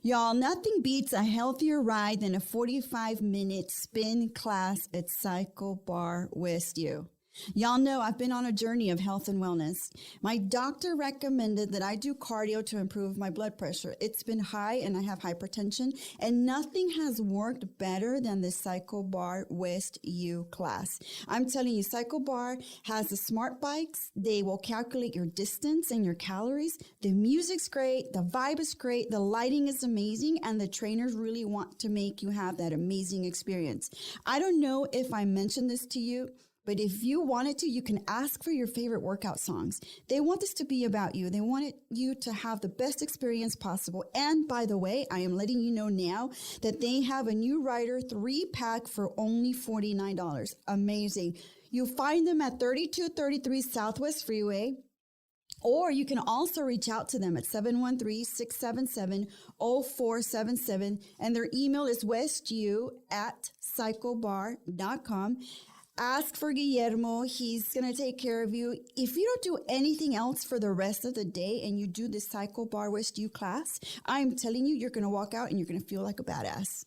Y'all, nothing beats a healthier ride than a 45-minute spin class at Cycle Bar West U. Y'all know I've been on a journey of health and wellness. My doctor recommended that I do cardio to improve my blood pressure. It's been high and I have hypertension, and nothing has worked better than the Cycle Bar West U class. I'm telling you, Cycle Bar has the smart bikes. They will calculate your distance and your calories. The music's great. The vibe is great. The lighting is amazing, and the trainers really want to make you have that amazing experience. I don't know if I mentioned this to you, but if you wanted to, you can ask for your favorite workout songs. They want this to be about you. They want you to have the best experience possible. And by the way, I am letting you know now that they have a new Rider 3-pack for only $49. Amazing. You find them at 3233 Southwest Freeway. Or you can also reach out to them at 713-677-0477. And their email is westu@cyclebar.com. Ask for Guillermo. He's going to take care of you. If you don't do anything else for the rest of the day and you do this Cycle Bar West U class, I'm telling you, you're going to walk out and you're going to feel like a badass.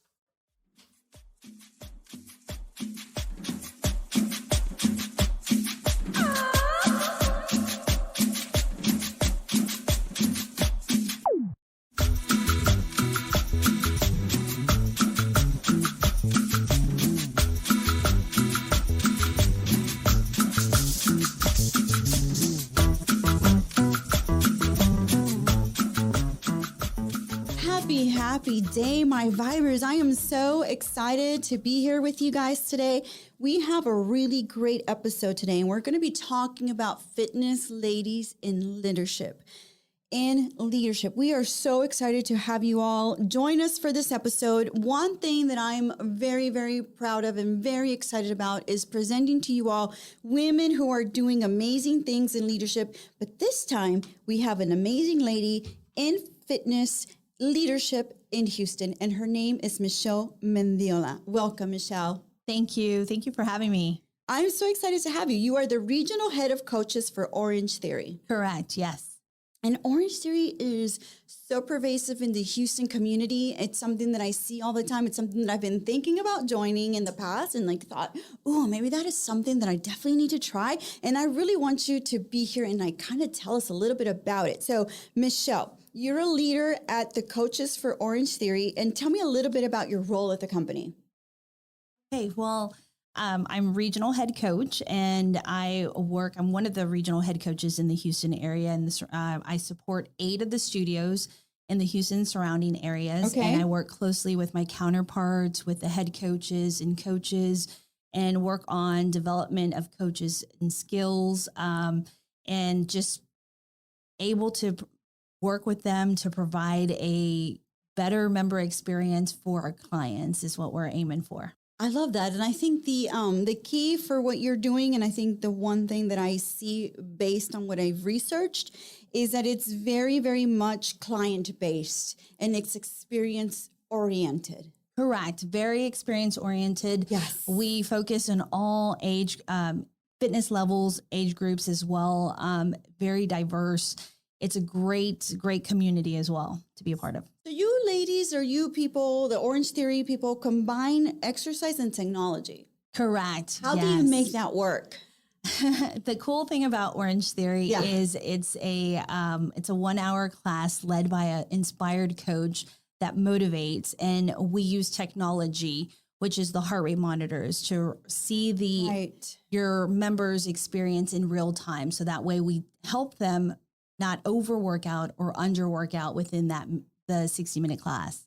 Happy day, my vibers. I am so excited to be here with you guys today. We have a really great episode today, and we're going to be talking about fitness, ladies, in leadership. We are so excited to have you all join us for this episode. One thing that I'm very, very proud of and very excited about is presenting to you all women who are doing amazing things in leadership. But this time, we have an amazing lady in fitness leadership in Houston, and her name is Michelle Mendiola. Welcome, Michelle. Thank you. Thank you for having me. I'm so excited to have you. You are the regional head of coaches for Orange Theory. Correct. Yes. And Orange Theory is so pervasive in the Houston community. It's something that I see all the time. It's something that I've been thinking about joining in the past and thought, oh, maybe that is something that I definitely need to try. And I really want you to be here and kind of tell us a little bit about it. So, Michelle, you're a leader at the Coaches for Orange Theory, and tell me a little bit about your role at the company. Okay, well, I'm regional head coach, and I'm one of the regional head coaches in the Houston area, and I support 8 of the studios in the Houston surrounding areas, and I work closely with my counterparts, with the head coaches and coaches, and work on development of coaches and skills, and just able to work with them to provide a better member experience for our clients is what we're aiming for. I love that. And I think the key for what you're doing, and I think the one thing that I see based on what I've researched, is that it's very, very much client-based and it's experience-oriented. Correct. Very experience-oriented. Yes. We focus on all age, fitness levels, age groups as well. Very diverse. It's a great, great community as well to be a part of. So you ladies, or you people, the Orange Theory people, combine exercise and technology. Correct. How do you make that work? The cool thing about Orange Theory is it's a 1-hour class led by an inspired coach that motivates, and we use technology, which is the heart rate monitors, to see your members' experience in real time. So that way we help them not overwork out or underwork out within the 60-minute class.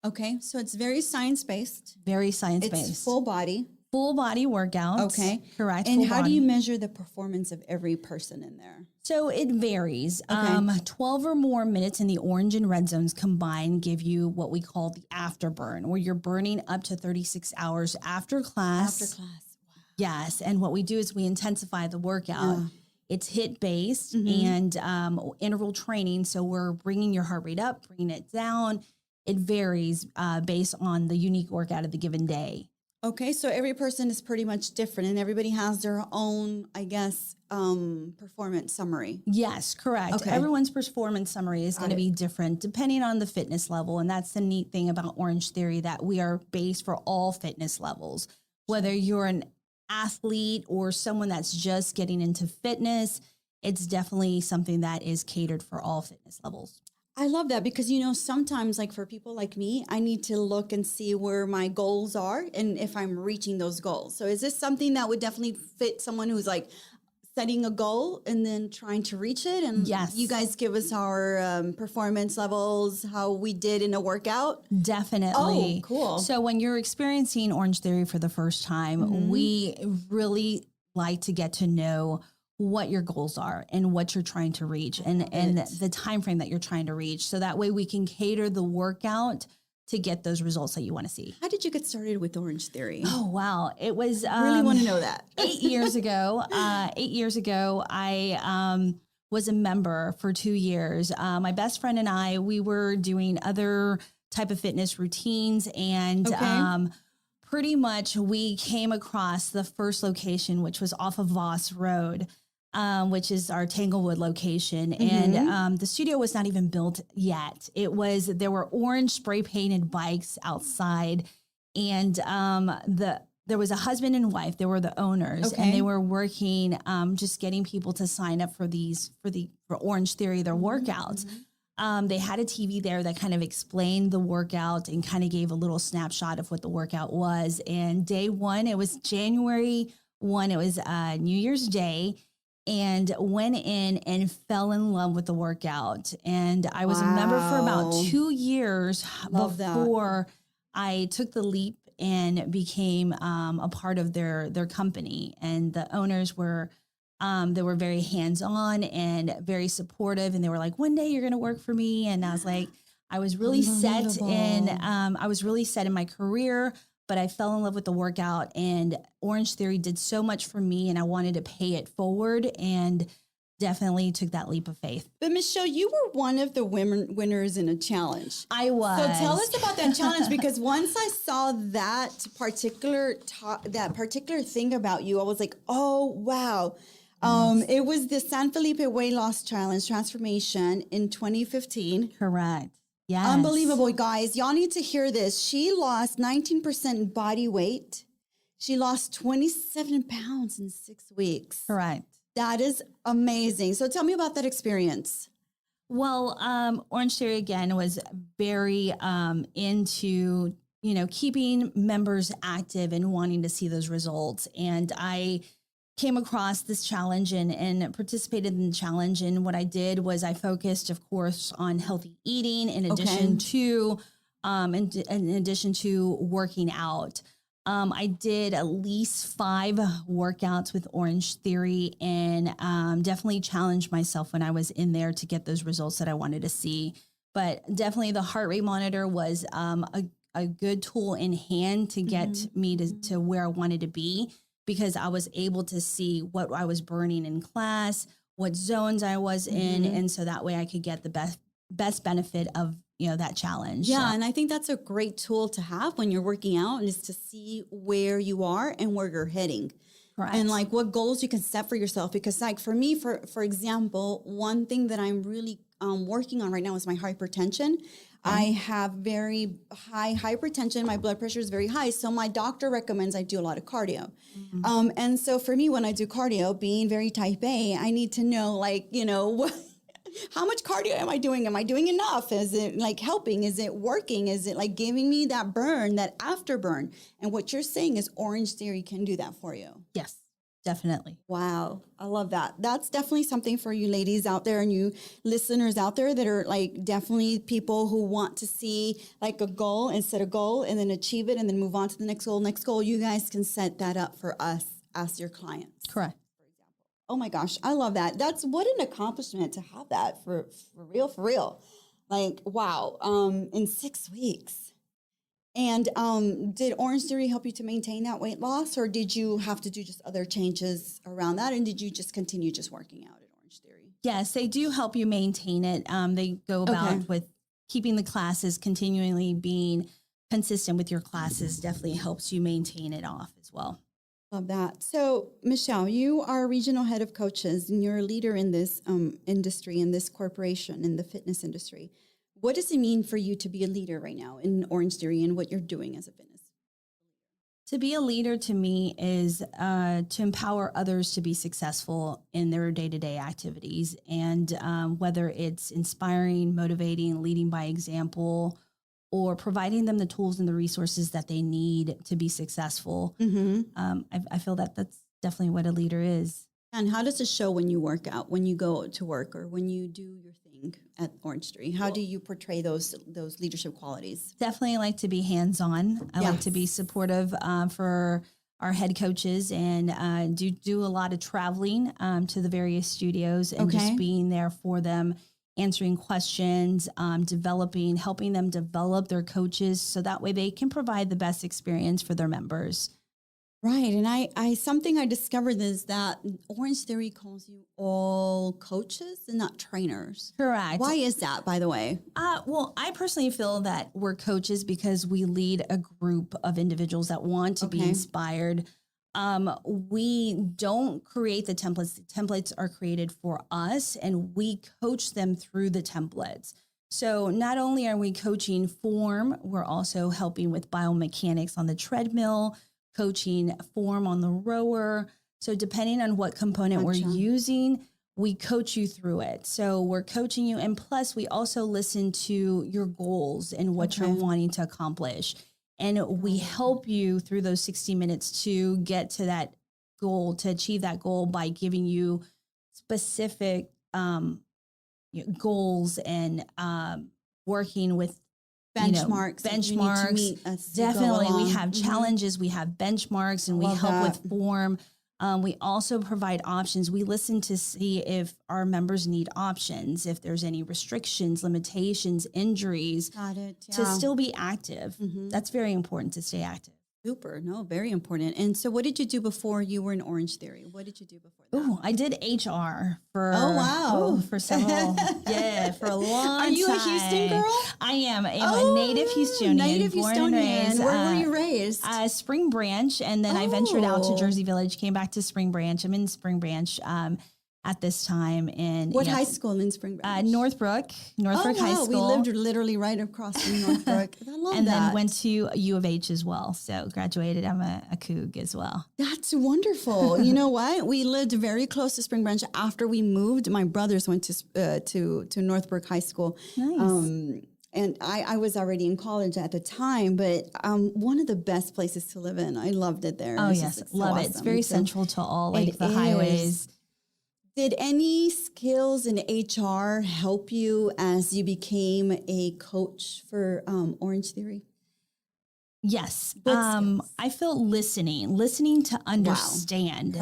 Okay, so it's very science-based. Very science-based. It's full body workout. Okay, correct. And how do you measure the performance of every person in there? So it varies. Okay. 12 or more minutes in the orange and red zones combined give you what we call the afterburn, where you're burning up to 36 hours after class. After class, wow. Yes, and what we do is we intensify the workout. Yeah. It's HIIT-based and interval training, so we're bringing your heart rate up, bringing it down. It varies based on the unique workout of the given day. Okay, so every person is pretty much different and everybody has their own, I guess, performance summary. Yes, correct. Okay. Everyone's performance summary is Got going to it. be different depending on the fitness level. And that's the neat thing about Orange Theory, that we are based for all fitness levels. Whether you're an athlete or someone that's just getting into fitness, it's definitely something that is catered for all fitness levels. I love that because, you know, sometimes like for people like me, I need to look and see where my goals are and if I'm reaching those goals. So is this something that would definitely fit someone who's like setting a goal and then trying to reach it? And Yes. you guys give us our performance levels, how we did in a workout? Definitely. Oh, cool. So when you're experiencing Orange Theory for the first time, we really like to get to know what your goals are and what you're trying to reach and the time frame that you're trying to reach. So that way we can cater the workout to get those results that you want to see. How did you get started with Orange Theory? Oh, wow. It was Really want to know that. 8 years ago. 8 years ago, I was a member for 2 years. My best friend and I, we were doing other type of fitness routines, and pretty much we came across the first location, which was off of Voss Road, which is our Tanglewood location. And the studio was not even built yet. There were orange spray painted bikes outside, and there was a husband and wife. They were the owners, and they were working, just getting people to sign up for Orange Theory, their workouts. They had a TV there that kind of explained the workout and kind of gave a little snapshot of what the workout was. And day one, it was January 1, it was New Year's Day, and went in and fell in love with the workout. And I was a member for about 2 years before I took the leap and became a part of their company. And the owners were they were very hands-on and very supportive. And they were like, one day you're going to work for me. And I was like, I was really set in my career, but I fell in love with the workout, and Orange Theory did so much for me, and I wanted to pay it forward, and definitely took that leap of faith. But Michelle, you were one of the winners in a challenge. I was. So tell us about that challenge, because once I saw that particular thing about you, I was like, oh, wow. It was the San Felipe Weight Loss Challenge Transformation in 2015. Correct. Yes. Unbelievable, guys. Y'all need to hear this. She lost 19% body weight. She lost 27 pounds in 6 weeks. Correct. That is amazing. So tell me about that experience. Well, Orange Theory, again, was very into, keeping members active and wanting to see those results. And I came across this challenge and participated in the challenge. And what I did was I focused, of course, on healthy eating in addition to working out. I did at least 5 workouts with Orange Theory, and definitely challenged myself when I was in there to get those results that I wanted to see. But definitely the heart rate monitor was a good tool in hand to get me to where I wanted to be, because I was able to see what I was burning in class, what zones I was in. And so that way I could get the best benefit of, that challenge. Yeah. And I think that's a great tool to have when you're working out, and is to see where you are and where you're heading. Correct. And like what goals you can set for yourself. Because like for me, for example, one thing that I'm really working on right now is my hypertension. I have very high hypertension. My blood pressure is very high. So my doctor recommends I do a lot of cardio. And so for me, when I do cardio, being very type A, I need to know how much cardio am I doing? Am I doing enough? Is it like helping? Is it working? Is it like giving me that burn, that afterburn? And what you're saying is Orange Theory can do that for you. Yes, definitely. Wow. I love that. That's definitely something for you ladies out there and you listeners out there that are like definitely people who want to see like a goal and set a goal and then achieve it and then move on to the next goal. Next goal, you guys can set that up for us as your clients. Correct. Oh my gosh, I love that. That's what an accomplishment to have that for real. Like, wow, in 6 weeks. And did Orange Theory help you to maintain that weight loss, or did you have to do just other changes around that? And did you just continue just working out at Orange Theory? Yes, they do help you maintain it. They go about with keeping the classes continually being consistent with your classes definitely helps you maintain it off as well. Love that. So, Michelle, you are a regional head of coaches and you're a leader in this industry, in this corporation, in the fitness industry. What does it mean for you to be a leader right now in Orange Theory and what you're doing as a fitness? To be a leader to me is to empower others to be successful in their day-to-day activities. And whether it's inspiring, motivating, leading by example, or providing them the tools and the resources that they need to be successful. I feel that that's definitely what a leader is. And how does it show when you work out, when you go to work, or when you do your thing at Orange Theory? How do you portray those leadership qualities? Definitely like to be hands-on. I like to be supportive for our head coaches and do a lot of traveling to the various studios and just being there for them, answering questions, helping them develop their coaches so that way they can provide the best experience for their members. Right. And I something I discovered is that Orange Theory calls you all coaches and not trainers. Correct. Why is that, by the way? Well, I personally feel that we're coaches because we lead a group of individuals that want to be inspired. We don't create the templates. The templates are created for us and we coach them through the templates. So not only are we coaching form, we're also helping with biomechanics on the treadmill, coaching form on the rower. So depending on what component we're using, we coach you through it. So we're coaching you. And plus we also listen to your goals and what you're wanting to accomplish. And we help you through those 60 minutes to get to that goal, to achieve that goal by giving you specific goals and working with benchmarks. Definitely. We have challenges, we have benchmarks, and we help with form. We also provide options. We listen to see if our members need options, if there's any restrictions, limitations, injuries. Got it. To still be active. That's very important to stay active. Super. No, very important. And so what did you do before you were in Orange Theory? What did you do before that? Oh, I did HR for for several for a long time. Are you a Houston girl? I am. I'm a native Houstonian. Native Houstonian. Where were you raised? Spring Branch, and then I ventured out to Jersey Village, came back to Spring Branch. I'm in Spring Branch at this time. And what high school in Spring Branch? Northbrook High School. We lived literally right across from Northbrook. I love and that. Then went to U of H as well. So graduated. I'm a Coug as well. That's wonderful. You know what? We lived very close to Spring Branch. After we moved, my brothers went to Northbrook High School. Nice. And I was already in college at the time, but one of the best places to live in. I loved it there. Oh, yes. Love it. It's very central to all the highways. Did any skills in HR help you as you became a coach for Orange Theory? Yes. I feel listening to understand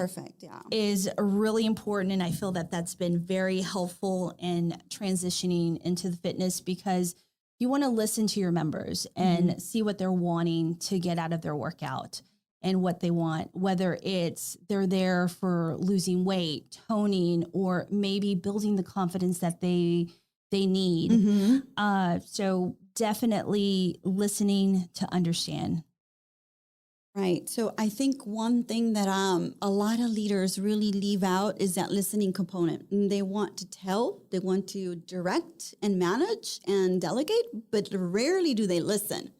is really important. And I feel that that's been very helpful in transitioning into the fitness because you want to listen to your members and see what they're wanting to get out of their workout and what they want, whether it's they're there for losing weight, toning, or maybe building the confidence that they need. So definitely listening to understand. Right. So I think one thing that a lot of leaders really leave out is that listening component. And they want to tell, they want to direct and manage and delegate, but rarely do they listen.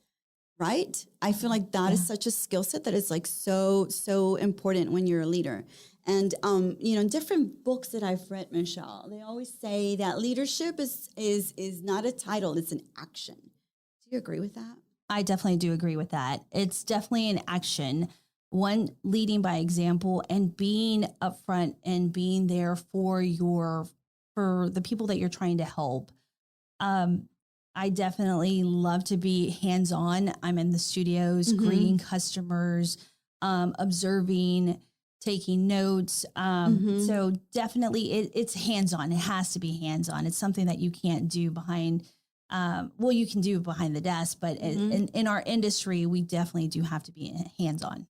Right? I feel like that is such a skill set that is like so important when you're a leader. And, different books that I've read, Michelle, they always say that leadership is not a title, it's an action. Do you agree with that? I definitely do agree with that. It's definitely an action, one leading by example and being upfront and being there for the people that you're trying to help. I definitely love to be hands-on. I'm in the studios, greeting customers, observing, taking notes. So definitely it's hands-on. It has to be hands-on. It's something that you can't do behind, you can do behind the desk, but in our industry, we definitely do have to be hands-on.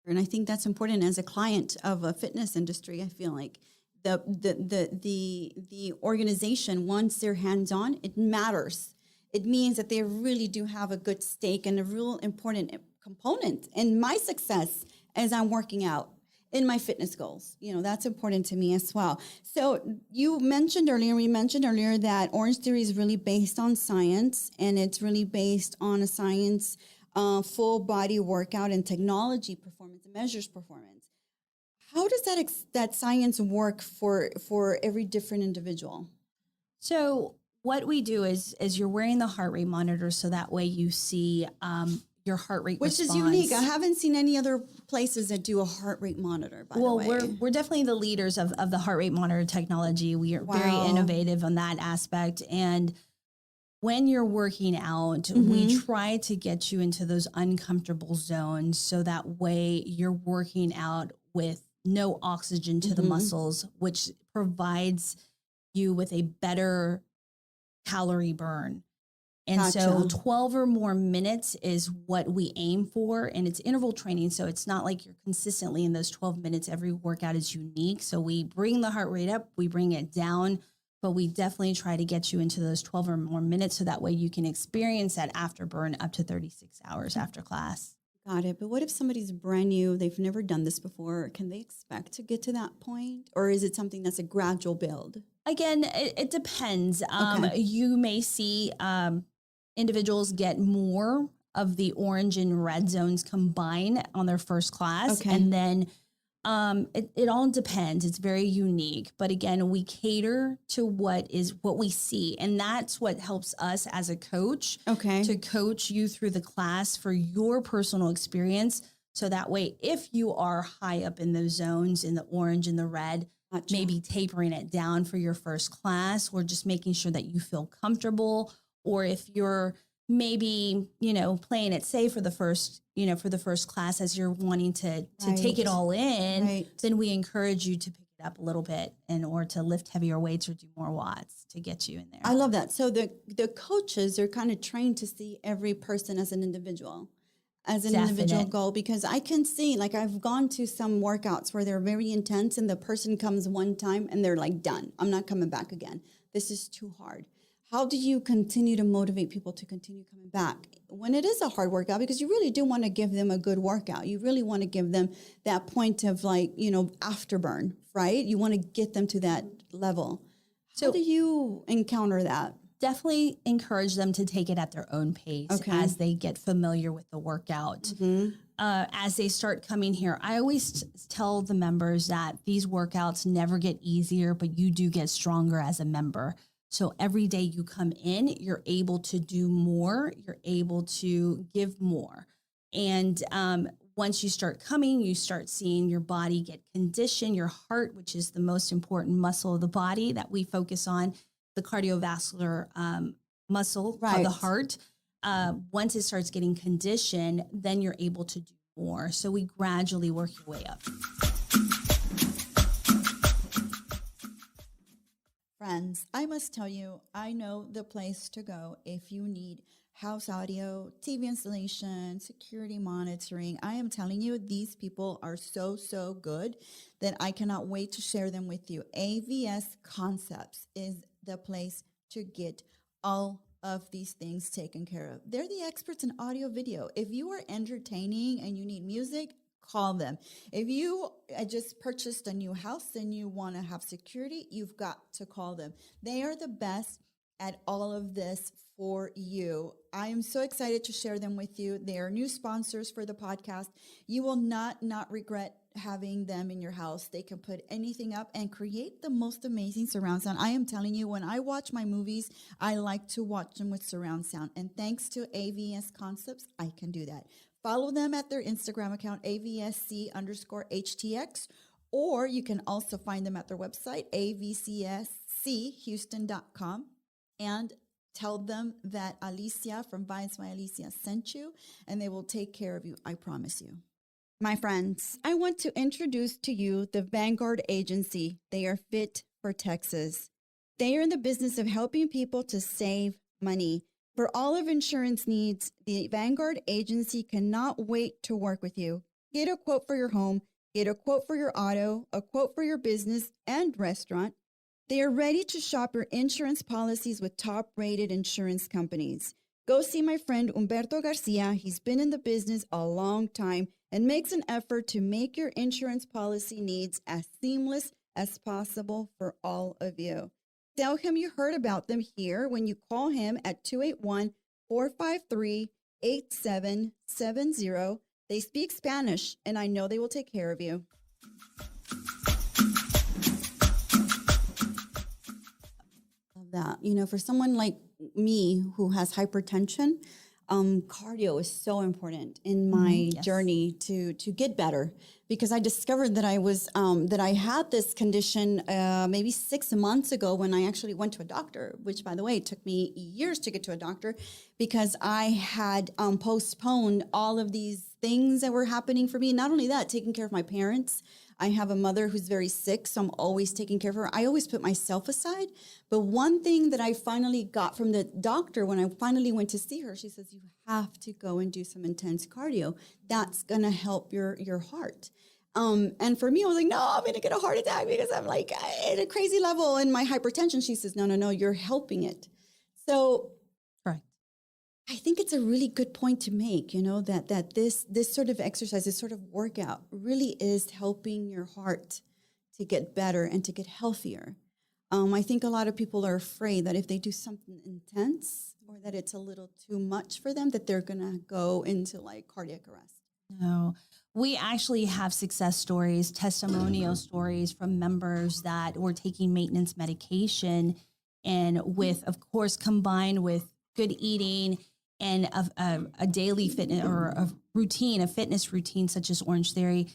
And I think that's important as a client of a fitness industry. I feel like the organization, once they're hands-on, it matters. it means that they really do have a good stake and a real important component in my success as I'm working out in my fitness goals. That's important to me as well. So we mentioned earlier that Orange Theory is really based on science, and it's really based on a science full body workout and technology performance. It measures performance. How does that science work for every different individual? So what we do is you're wearing the heart rate monitor, so that way you see your heart rate Which response. is unique. I haven't seen any other places that do a heart rate monitor, by the way. Well, we're definitely the leaders of the heart rate monitor technology. We are very innovative on that aspect. And when you're working out, we try to get you into those uncomfortable zones, so that way you're working out with no oxygen to the muscles, which provides you with a better calorie burn. And so 12 or more minutes is what we aim for. And it's interval training. So it's not like you're consistently in those 12 minutes. Every workout is unique. So we bring the heart rate up, we bring it down, but we definitely try to get you into those 12 or more minutes. So that way you can experience that afterburn up to 36 hours after class. Got it. But what if somebody's brand new, they've never done this before? Can they expect to get to that point? Or is it something that's a gradual build? Again, it depends. You may see individuals get more of the orange and red zones combined on their first class. Okay. And then it all depends. It's very unique. But again, we cater to what we see. And that's what helps us as a coach to coach you through the class for your personal experience. So that way, if you are high up in those zones in the orange and the red, maybe tapering it down for your first class, or just making sure that you feel comfortable. Or if you're maybe, playing it safe for the first class as you're wanting to take it all in, then we encourage you to pick it up a little bit or to lift heavier weights or do more watts to get you in there. I love that. So the coaches are kind of trained to see every person as an individual. Individual goal, because I can see, like, I've gone to some workouts where they're very intense and the person comes one time and they're like, done. I'm not coming back again. This is too hard. How do you continue to motivate people to continue coming back when it is a hard workout? Because you really do want to give them a good workout. You really want to give them that point of afterburn, right? You want to get them to that level. So how do you encounter that? Definitely encourage them to take it at their own pace as they get familiar with the workout. As they start coming here, I always tell the members that these workouts never get easier, but you do get stronger as a member. So every day you come in, you're able to do more, you're able to give more. And once you start coming, you start seeing your body get conditioned, your heart, which is the most important muscle of the body that we focus on, the cardiovascular muscle of the heart. Once it starts getting conditioned, then you're able to do more. So we gradually work your way up. Friends, I must tell you, I know the place to go if you need house audio, TV installation, security monitoring. I am telling you, these people are so, so good that I cannot wait to share them with you. AVS Concepts is the place to get all of these things taken care of. They're the experts in audio video. If you are entertaining and you need music, call them. If you just purchased a new house and you want to have security, you've got to call them. They are the best at all of this for you. I am so excited to share them with you. They are new sponsors for the podcast. You will not regret having them in your house. They can put anything up and create the most amazing surround sound. I am telling you, when I watch my movies, I like to watch them with surround sound. And thanks to AVS Concepts, I can do that. Follow them at their Instagram account, AVSC_HTX, or you can also find them at their website, avcschouston.com, and tell them that Alicia from Vines by Alicia sent you, and they will take care of you. I promise you. My friends, I want to introduce to you the Vanguard Agency. They are fit for Texas. They are in the business of helping people to save money. For all of insurance needs, the Vanguard Agency cannot wait to work with you. Get a quote for your home, get a quote for your auto, a quote for your business and restaurant. They are ready to shop your insurance policies with top-rated insurance companies. Go see my friend Humberto Garcia. He's been in the business a long time and makes an effort to make your insurance policy needs as seamless as possible for all of you. Tell him you heard about them here when you call him at 281-453-8770. They speak Spanish, and I know they will take care of you. That, for someone like me who has hypertension, cardio is so important in my journey to get better, because I discovered that I had this condition maybe 6 months ago when I actually went to a doctor, which, by the way, it took me years to get to a doctor because I had postponed all of these things that were happening for me. Not only that, taking care of my parents. I have a mother who's very sick, so I'm always taking care of her. I always put myself aside. But one thing that I finally got from the doctor when I finally went to see her, she says, you have to go and do some intense cardio. That's going to help your heart. And for me, I was like, no, I'm going to get a heart attack because I'm like at a crazy level in my hypertension. She says, no, you're helping it. So I think it's a really good point to make, that this sort of exercise, this sort of workout really is helping your heart to get better and to get healthier. I think a lot of people are afraid that if they do something intense or that it's a little too much for them, that they're going to go into like cardiac arrest. No, we actually have success stories, testimonial stories from members that were taking maintenance medication, and with, of course, combined with good eating and a daily fitness or a fitness routine such as Orange Theory.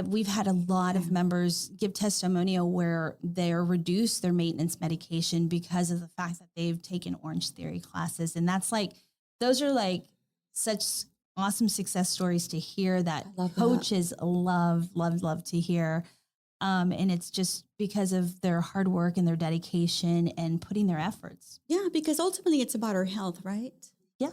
We've had a lot of members give testimonial where they're reduced their maintenance medication because of the fact that they've taken Orange Theory classes. And those are such awesome success stories to hear that coaches love to hear. And it's just because of their hard work and their dedication and putting their efforts. Yeah, because ultimately it's about our health, right? Yeah.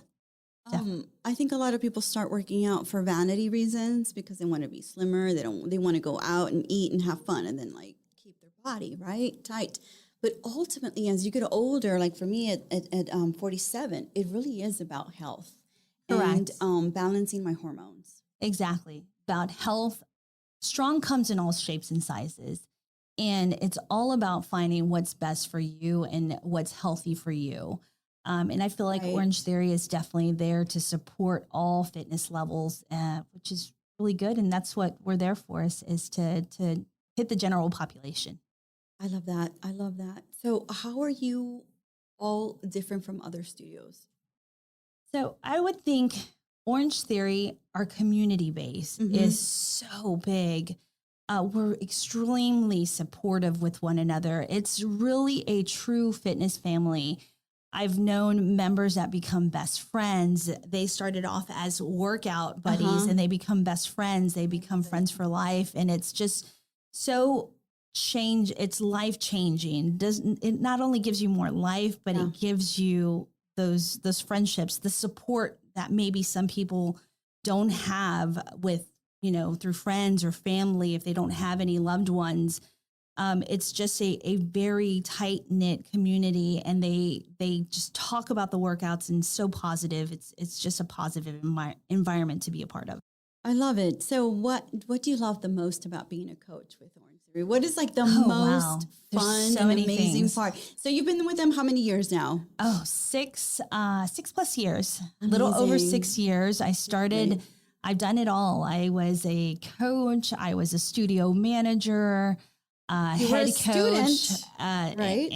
I think a lot of people start working out for vanity reasons because they want to be slimmer. They want to go out and eat and have fun and then keep their body tight. But ultimately, as you get older, like for me at 47, it really is about health. Correct. And balancing my hormones. Exactly. About health. Strong comes in all shapes and sizes. And it's all about finding what's best for you and what's healthy for you. And I feel like Orange Theory is definitely there to support all fitness levels, which is really good. And that's what we're there for, is to hit the general population. I love that. So how are you all different from other studios? So I would think Orange Theory, our community base is so big. We're extremely supportive with one another. It's really a true fitness family. I've known members that become best friends. They started off as workout buddies and they become best friends. They become friends for life. And it's just so it's life changing. It not only gives you more life, but it gives you those friendships, the support that maybe some people don't have with, through friends or family, if they don't have any loved ones. It's just a very tight-knit community, and they just talk about the workouts and so positive. It's just a positive environment to be a part of. I love it. So what do you love the most about being a coach with Orange Theory? What is the most fun and amazing part? So you've been with them how many years now? Oh, 6 plus years, a little over 6 years. I started, I've done it all. I was a coach. I was a studio manager, head coach, right?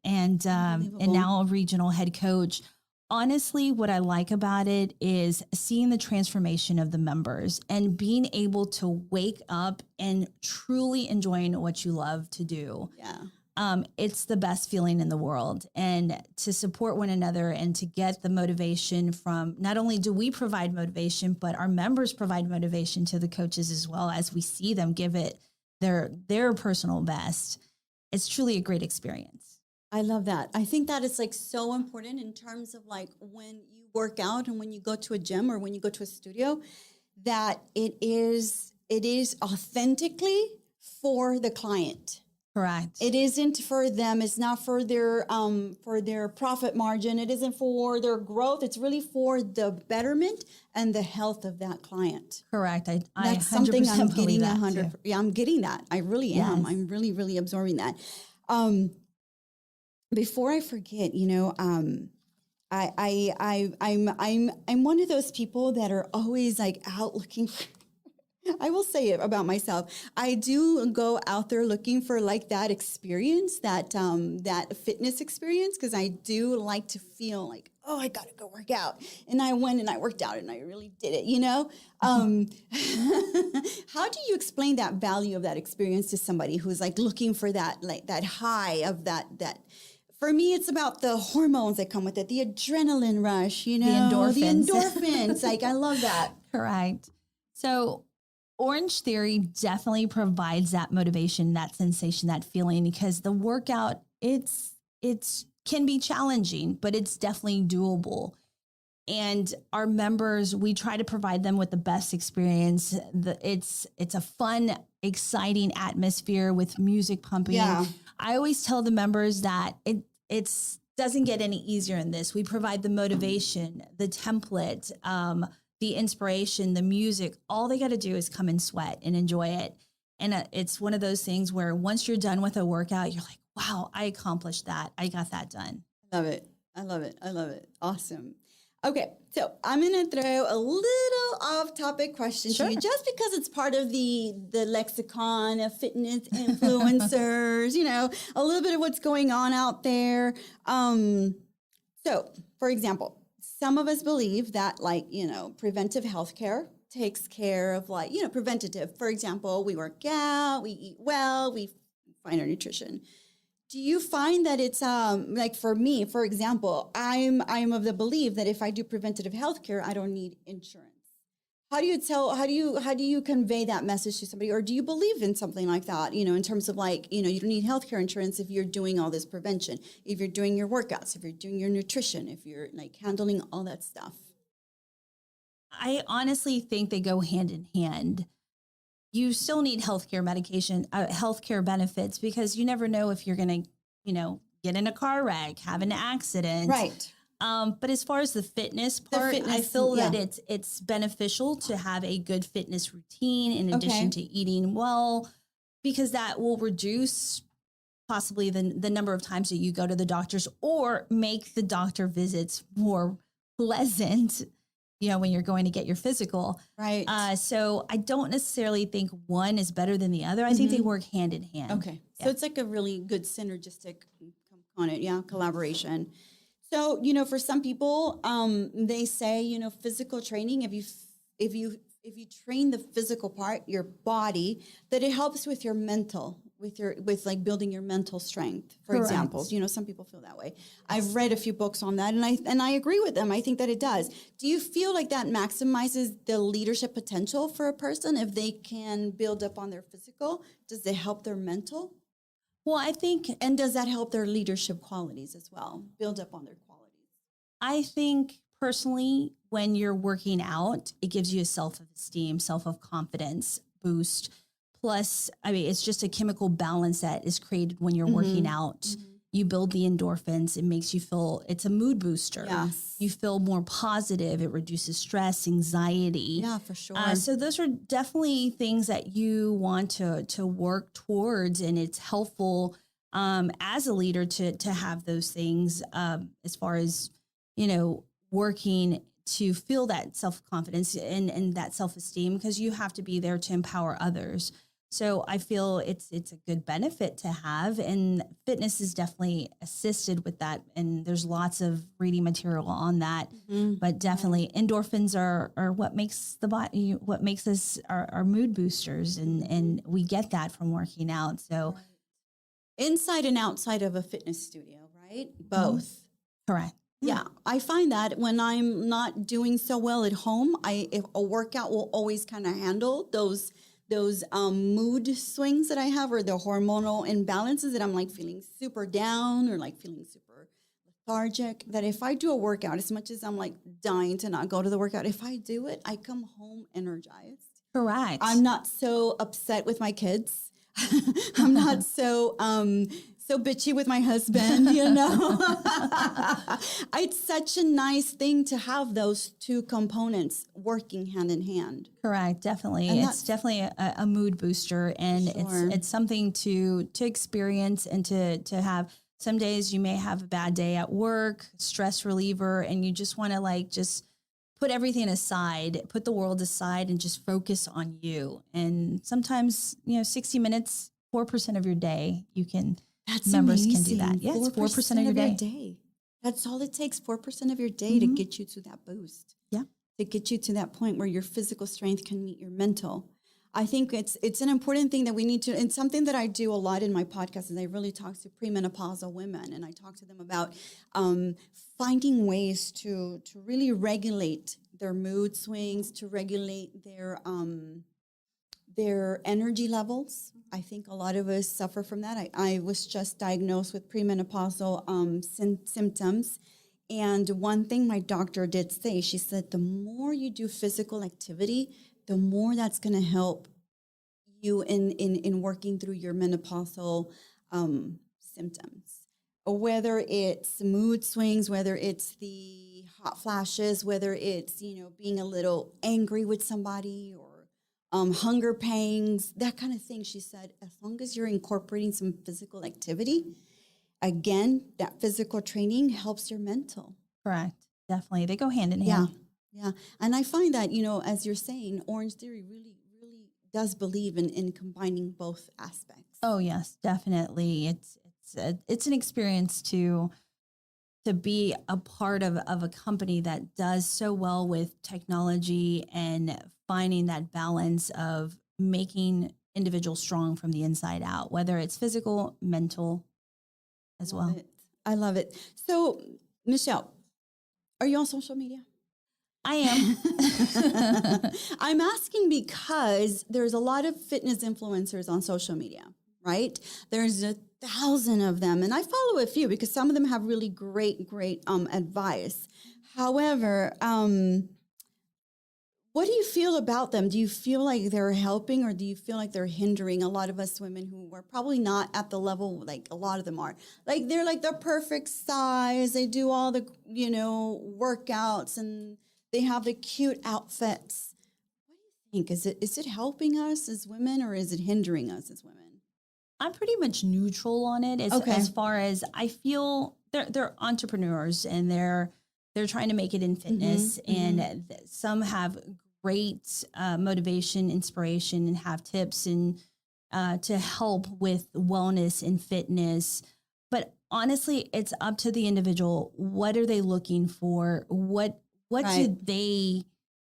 And now a regional head coach. Honestly, what I like about it is seeing the transformation of the members and being able to wake up and truly enjoying what you love to do. Yeah. It's the best feeling in the world. And to support one another and to get the motivation from, not only do we provide motivation, but our members provide motivation to the coaches as well, as we see them give it their personal best. It's truly a great experience. I love that. I think that is so important in terms of when you work out and when you go to a gym or when you go to a studio, that it is authentically for the client. Correct. It isn't for them. It's not for their profit margin. It isn't for their growth. It's really for the betterment and the health of that client. Correct. I That's something I'm 100% believe getting that 100. too. Yeah, I'm getting that. I really am. Yes. I'm really, really absorbing that. Before I forget, I'm one of those people that are always like out looking for, I will say it about myself. I do go out there looking for like that experience, that fitness experience, because I do like to feel like, oh, I got to go work out. And I went and I worked out and I really did it, How do you explain that value of that experience to somebody who's like looking for that, like that high of that for me, it's about the hormones that come with it, the adrenaline rush, The endorphins. the endorphins. Like, I love that. Correct. So Orange Theory definitely provides that motivation, that sensation, that feeling, because the workout, it's can be challenging, but it's definitely doable. And our members, we try to provide them with the best experience. It's a fun, exciting atmosphere with music pumping. Yeah. I always tell the members that it doesn't get any easier in this. We provide the motivation, the template, the inspiration, the music. All they got to do is come and sweat and enjoy it. And it's one of those things where once you're done with a workout, you're like, wow, I accomplished that. I got that done. Love it. I love it. I love it. Awesome. Okay, so I'm going to throw a little off-topic question to you, just because it's part of the lexicon of fitness influencers, a little bit of what's going on out there. So, for example, some of us believe that, preventive healthcare takes care of, preventative. For example, we work out, we eat well, we find our nutrition. Do you find that it's like for me, for example, I'm of the belief that if I do preventative healthcare, I don't need insurance. How do you convey that message to somebody, or do you believe in something like that? In terms of you don't need healthcare insurance if you're doing all this prevention, if you're doing your workouts, if you're doing your nutrition, if you're handling all that stuff. I honestly think they go hand in hand. You still need healthcare medication, healthcare benefits, because you never know if you're going to, get in a car wreck, have an accident. Right. But as far as the fitness part, I feel that it's beneficial to have a good fitness routine in addition to eating well, because that will reduce possibly the number of times that you go to the doctors, or make the doctor visits more pleasant, when you're going to get your physical. Right. So I don't necessarily think one is better than the other. I think they work hand in hand. Okay. So it's like a really good synergistic component. Collaboration. So, for some people, they say, physical training, if you train the physical part, your body, that it helps with your mental, with building your mental strength, for example. Some people feel that way. I've read a few books on that, and I agree with them. I think that it does. Do you feel like that maximizes the leadership potential for a person if they can build up on their physical? Does it help their mental? Well, I think, and does that help their leadership qualities as well? Build up on their qualities? I think personally, when you're working out, it gives you a self-esteem, self-confidence boost. Plus, it's just a chemical balance that is created when you're working out. Mm-hmm. You build the endorphins. It makes you feel, it's a mood booster. Yes. You feel more positive. It reduces stress, anxiety. Yeah, for sure. So those are definitely things that you want to work towards, and it's helpful as a leader to have those things as far as, working to feel that self-confidence and that self-esteem, because you have to be there to empower others. So I feel it's a good benefit to have, and fitness is definitely assisted with that. And there's lots of reading material on that, but definitely endorphins are what makes the body, what makes us our mood boosters. And we get that from working out. So inside and outside of a fitness studio, right? Both. Correct. Yeah, I find that when I'm not doing so well at home, if a workout will always kind of handle those mood swings that I have, or the hormonal imbalances that I'm feeling super down or feeling super lethargic. That if I do a workout, as much as I'm dying to not go to the workout, if I do it, I come home energized. Correct. I'm not so upset with my kids. I'm not so bitchy with my husband, It's such a nice thing to have those two components working hand in hand. Correct. Definitely. And It's definitely a mood booster, and Sure. it's something to experience and to have. Some days you may have a bad day at work, stress reliever, and you just want to just put everything aside, put the world aside and just focus on you. And sometimes, 60 minutes, 4% of your day, members can do that. Yeah, it's 4% of your day. That's all it takes, 4% of your day to get you to that boost. Yeah. To get you to that point where your physical strength can meet your mental. I think it's an important thing that we need to, and something that I do a lot in my podcast is I really talk to premenopausal women, and I talk to them about finding ways to really regulate their mood swings, to regulate their energy levels. I think a lot of us suffer from that. I was just diagnosed with premenopausal symptoms. And one thing my doctor did say, she said, the more you do physical activity, the more that's going to help you in working through your menopausal symptoms. Whether it's mood swings, whether it's the hot flashes, whether it's, being a little angry with somebody or hunger pangs, that kind of thing. She said, as long as you're incorporating some physical activity, again, that physical training helps your mental. Correct. Definitely. They go hand in hand. Yeah. And I find that, as you're saying, Orange Theory really, really does believe in combining both aspects. Oh, yes, definitely. It's an experience to be a part of a company that does so well with technology and finding that balance of making individuals strong from the inside out, whether it's physical, mental as well. I love it. So, Michelle, are you on social media? I am. I'm asking because there's a lot of fitness influencers on social media, right? There's 1,000 of them, and I follow a few because some of them have really great advice. However, what do you feel about them? Do you feel like they're helping, or do you feel like they're hindering a lot of us women who are probably not at the level like a lot of them are? Like they're like the perfect size. They do all the, workouts, and they have the cute outfits. What do you think? Is it helping us as women, or is it hindering us as women? I'm pretty much neutral on it as far as I feel they're entrepreneurs, and they're trying to make it in fitness, and some have great motivation, inspiration, and have tips and to help with wellness and fitness. But honestly, it's up to the individual. What are they looking for? What do they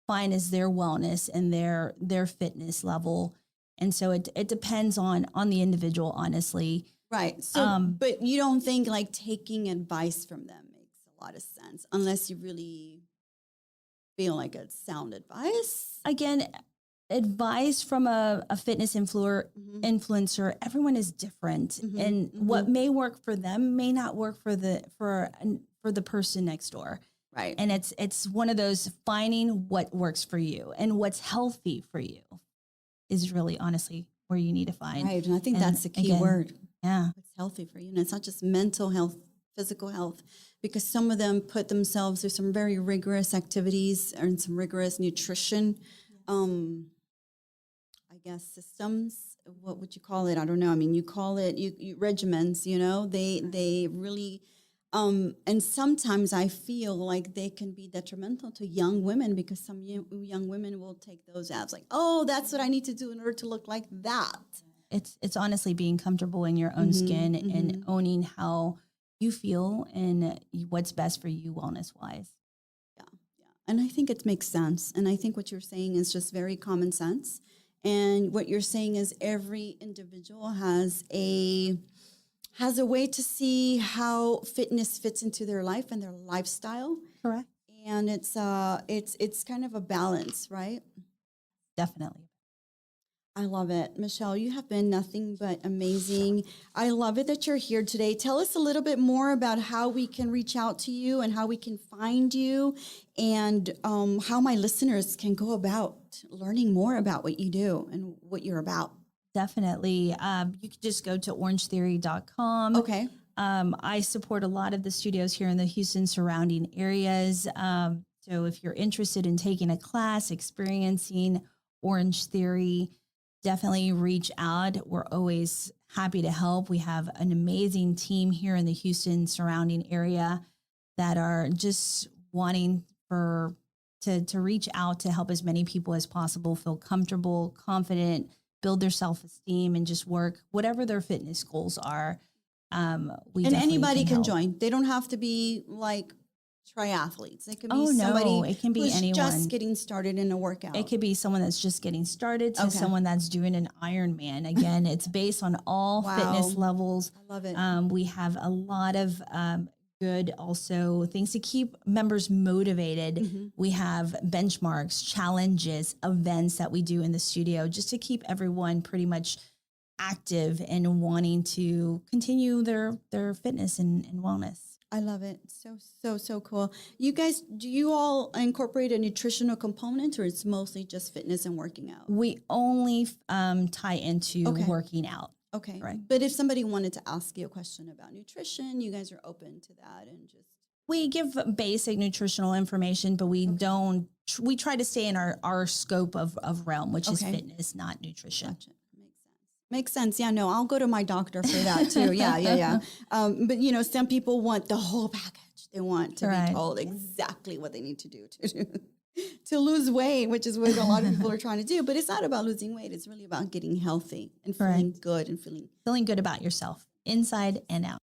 find as their wellness and their fitness level? And so it depends on the individual, honestly. Right. So, but you don't think like taking advice from them makes a lot of sense unless you really feel like it's sound advice? Again, advice from a fitness influencer, everyone is different. And what may work for them may not work for the person next door. Right. And it's one of those finding what works for you and what's healthy for you is really honestly where you need to find. Right. And I think that's the key word. Yeah. What's healthy for you. And it's not just mental health, physical health, because some of them put themselves through some very rigorous activities and some rigorous nutrition, I guess, systems. What would you call it? I don't know. I mean, you call it you regimens, they really, and sometimes I feel like they can be detrimental to young women because some young women will take those as like, oh, that's what I need to do in order to look like that. It's honestly being comfortable in your own skin and owning how you feel and what's best for you wellness wise. Yeah. And I think it makes sense. And I think what you're saying is just very common sense. And what you're saying is every individual has a way to see how fitness fits into their life and their lifestyle. Correct. And it's kind of a balance, right? Definitely. I love it. Michelle, you have been nothing but amazing. I love it that you're here today. Tell us a little bit more about how we can reach out to you and how we can find you and how my listeners can go about learning more about what you do and what you're about. definitely. You could just go to orangetheory.com. Okay. I support a lot of the studios here in the Houston surrounding areas. So if you're interested in taking a class, experiencing Orange Theory, definitely reach out. We're always happy to help. We have an amazing team here in the Houston surrounding area that are just wanting to reach out to help as many people as possible feel comfortable, confident, build their self-esteem, and just work whatever their fitness goals are. We And definitely anybody can help. join. They don't have to be like triathletes. It could be Oh, no, somebody it can be who's anyone. just getting started in a workout. It could be someone that's just getting started to Okay. someone that's doing an Ironman. Again, it's based on all Wow. fitness levels. I love it. We have a lot of good also things to keep members motivated. Mm-hmm. We have benchmarks, challenges, events that we do in the studio just to keep everyone pretty much active and wanting to continue their fitness and wellness. I love it. So cool. You guys, do you all incorporate a nutritional component, or it's mostly just fitness and working out? We only tie into Okay. working out. Okay. Right. But if somebody wanted to ask you a question about nutrition, you guys are open to that and just. We give basic nutritional information, but we don't. We try to stay in our scope of realm, which is Okay. fitness, not nutrition. Gotcha. Makes sense. Yeah, no, I'll go to my doctor for that too. Yeah. But you know, some people want the whole package. They want to Right. be told exactly what they need to do to lose weight, which is what a lot of people are trying to do. But it's not about losing weight. It's really about getting healthy and feeling good and Feeling good about yourself, inside and out.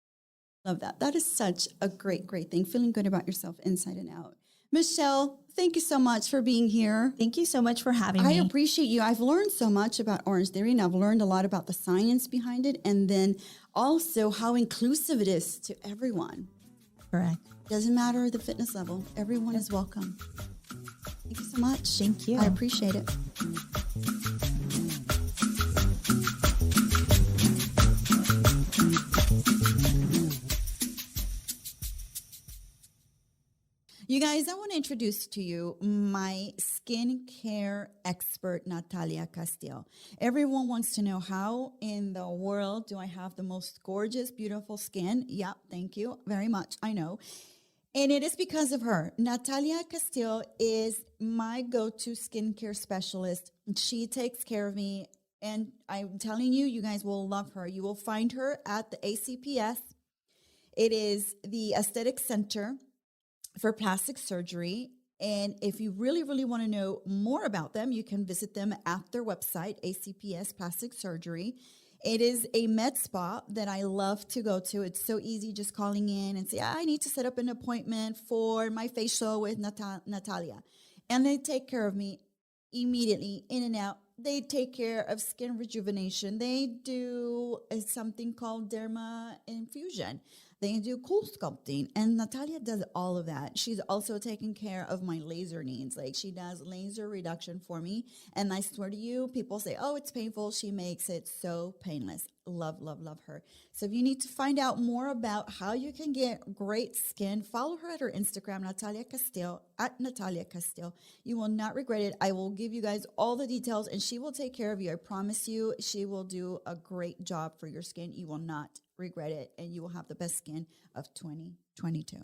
Love that. That is such a great thing. Feeling good about yourself inside and out. Michelle, thank you so much for being here. Thank you so much for having me. I appreciate you. I've learned so much about Orange Theory, and I've learned a lot about the science behind it, and then also how inclusive it is to everyone. Correct. Doesn't matter the fitness level. Everyone is welcome. Thank you so much. Thank you. I appreciate it. You guys, I want to introduce to you my skincare expert, Natalia Castillo. Everyone wants to know, how in the world do I have the most gorgeous, beautiful skin? Yeah, thank you very much. I know. And it is because of her. Natalia Castillo is my go-to skincare specialist. She takes care of me. And I'm telling you, you guys will love her. You will find her at the ACPS. It is the Aesthetic Center for Plastic Surgery. And if you really want to know more about them, you can visit them at their website, ACPS Plastic Surgery. It is a med spa that I love to go to. It's so easy just calling in and say, I need to set up an appointment for my facial with Natalia. And they take care of me immediately, in and out. They take care of skin rejuvenation. They do something called derma infusion. They do cool sculpting, and Natalia does all of that. She's also taking care of my laser needs. Like, she does laser reduction for me, and I swear to you, people say, oh, it's painful. She makes it so painless. Love her. So if you need to find out more about how you can get great skin, follow her at her Instagram, Natalia Castillo, at Natalia Castillo. You will not regret it. I will give you guys all the details, and she will take care of you. I promise you, she will do a great job for your skin. You will not regret it, and you will have the best skin of 2022.